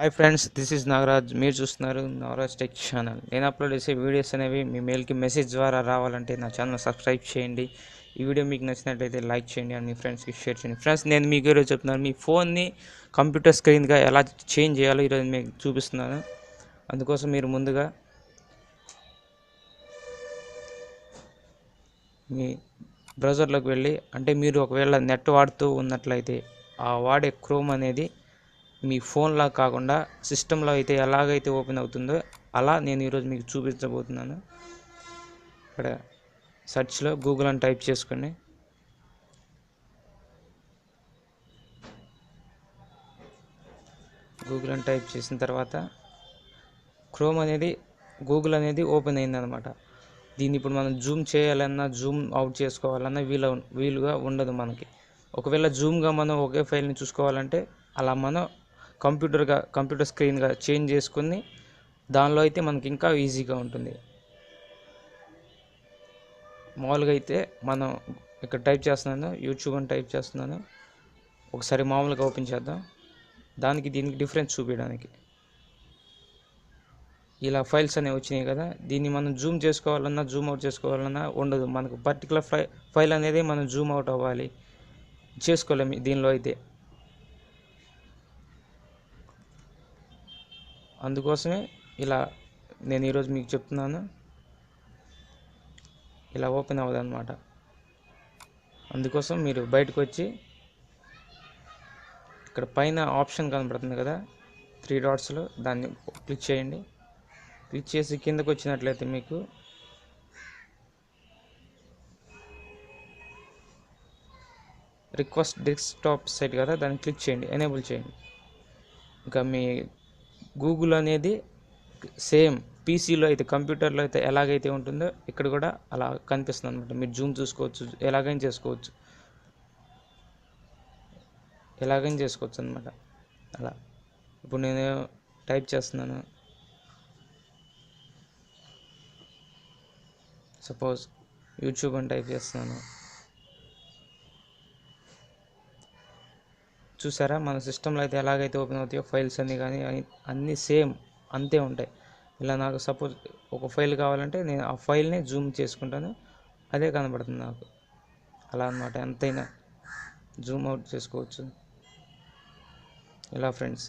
Hi friends, this is Nagaraj. మీరు చూస్తున్నారు Nagaraj tech channel. నేను అప్లోడ్ చేసే వీడియోస్ అనేవి మీ మెయిల్కి మెసేజ్ ద్వారా రావాలంటే నా ఛానల్ సబ్స్క్రైబ్ చేయండి. ఈ వీడియో మీకు నచ్చినట్లయితే లైక్ చేయండి అండ్ మీ ఫ్రెండ్స్కి షేర్ చేయండి. ఫ్రెండ్స్, నేను మీకు ఈరోజు చెప్తున్నాను, మీ ఫోన్ని కంప్యూటర్ స్క్రీన్గా ఎలా చేంజ్ చేయాలో ఈరోజు మీకు చూపిస్తున్నాను. అందుకోసం మీరు ముందుగా మీ బ్రౌజర్లోకి వెళ్ళి, అంటే మీరు ఒకవేళ నెట్ వాడుతూ ఉన్నట్లయితే ఆ వాడే క్రోమ్ అనేది మీ ఫోన్లా కాకుండా సిస్టంలో అయితే ఎలాగైతే ఓపెన్ అవుతుందో అలా నేను ఈరోజు మీకు చూపించబోతున్నాను. ఇక్కడ సెర్చ్లో గూగుల్ అని టైప్ చేసుకోండి. గూగుల్ అని టైప్ చేసిన తర్వాత క్రోమ్ అనేది గూగుల్ అనేది ఓపెన్ అయిందనమాట. దీన్ని ఇప్పుడు మనం జూమ్ చేయాలన్నా జూమ్ అవుట్ చేసుకోవాలన్నా వీలుగా ఉండదు మనకి. ఒకవేళ జూమ్గా మనం ఒకే ఫైల్ని చూసుకోవాలంటే అలా మనం కంప్యూటర్ స్క్రీన్గా చేంజ్ చేసుకుని దానిలో అయితే మనకి ఇంకా ఈజీగా ఉంటుంది. మామూలుగా అయితే మనం ఇక్కడ టైప్ చేస్తున్నాను, యూట్యూబ్ అని టైప్ చేస్తున్నాను. ఒకసారి మామూలుగా ఓపెన్ చేద్దాం, దీనికి డిఫరెన్స్ చూపించడానికి. ఇలా ఫైల్స్ అనేవి వచ్చినాయి కదా, దీన్ని మనం జూమ్ చేసుకోవాలన్నా జూమ్ అవుట్ చేసుకోవాలన్నా ఉండదు. మనకు పర్టికులర్ ఫైల్ అనేది మనం జూమ్ అవుట్ అవ్వాలి, చేసుకోలేము దీనిలో అయితే. అందుకోసమే ఇలా నేను ఈరోజు మీకు చెప్తున్నాను, ఇలా ఓపెన్ అవ్వదు అనమాట. అందుకోసం మీరు బయటకు వచ్చి ఇక్కడ పైన ఆప్షన్ కనబడుతుంది కదా 3 డాట్స్లో, దాన్ని క్లిక్ చేయండి. క్లిక్ చేసి కిందకు వచ్చినట్లయితే మీకు రిక్వెస్ట్ డెస్క్టాప్ సైట్ కదా, దాన్ని క్లిక్ చేయండి, ఎనేబుల్ చేయండి. ఇంకా మీ గూగుల్ అనేది సేమ్ పీసీలో అయితే, కంప్యూటర్లో అయితే ఎలాగైతే ఉంటుందో ఇక్కడ కూడా అలా కనిపిస్తుంది అనమాట. మీరు జూమ్ చూసుకోవచ్చు, ఎలాగైనా చేసుకోవచ్చు అనమాట. అలా ఇప్పుడు నేను టైప్ చేస్తున్నాను, సపోజ్ యూట్యూబ్ అని టైప్ చేస్తున్నాను. చూసారా, మన సిస్టంలో అయితే ఎలాగైతే ఓపెన్ అవుతాయో ఫైల్స్ అన్నీ కానీ అన్నీ సేమ్ అంతే ఉంటాయి. ఇలా నాకు సపోజ్ ఒక ఫైల్ కావాలంటే నేను ఆ ఫైల్ని జూమ్ చేసుకుంటాను, అదే కనబడుతుంది నాకు. అలా అన్నమాట, ఎంతైనా జూమ్ అవుట్ చేసుకోవచ్చు. ఇలా ఫ్రెండ్స్,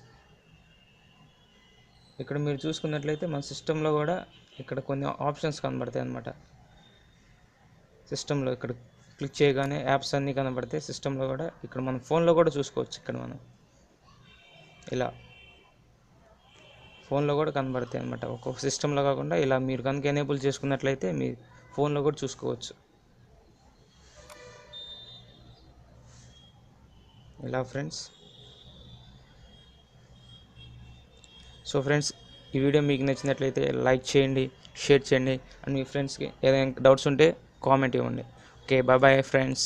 ఇక్కడ మీరు చూసుకున్నట్లయితే మన సిస్టంలో కూడా ఇక్కడ కొన్ని ఆప్షన్స్ కనబడతాయి అన్నమాట. సిస్టంలో ఇక్కడ క్లిక్ చేయగానే యాప్స్ అన్నీ కనబడతాయి. సిస్టంలో కూడా ఇక్కడ మన ఫోన్లో కూడా చూసుకోవచ్చు. ఇక్కడ మనం ఇలా ఫోన్లో కూడా కనబడతాయి అన్నమాట. ఒక్కొక్క సిస్టంలో కాకుండా ఇలా మీరు కనుక ఎనేబుల్ చేసుకున్నట్లయితే మీ ఫోన్లో కూడా చూసుకోవచ్చు. ఇలా ఫ్రెండ్స్. సో ఫ్రెండ్స్, ఈ వీడియో మీకు నచ్చినట్లయితే లైక్ చేయండి, షేర్ చేయండి అండ్ మీ ఫ్రెండ్స్కి ఏదైనా డౌట్స్ ఉంటే కామెంట్ ఇవ్వండి. Okay, bye bye friends.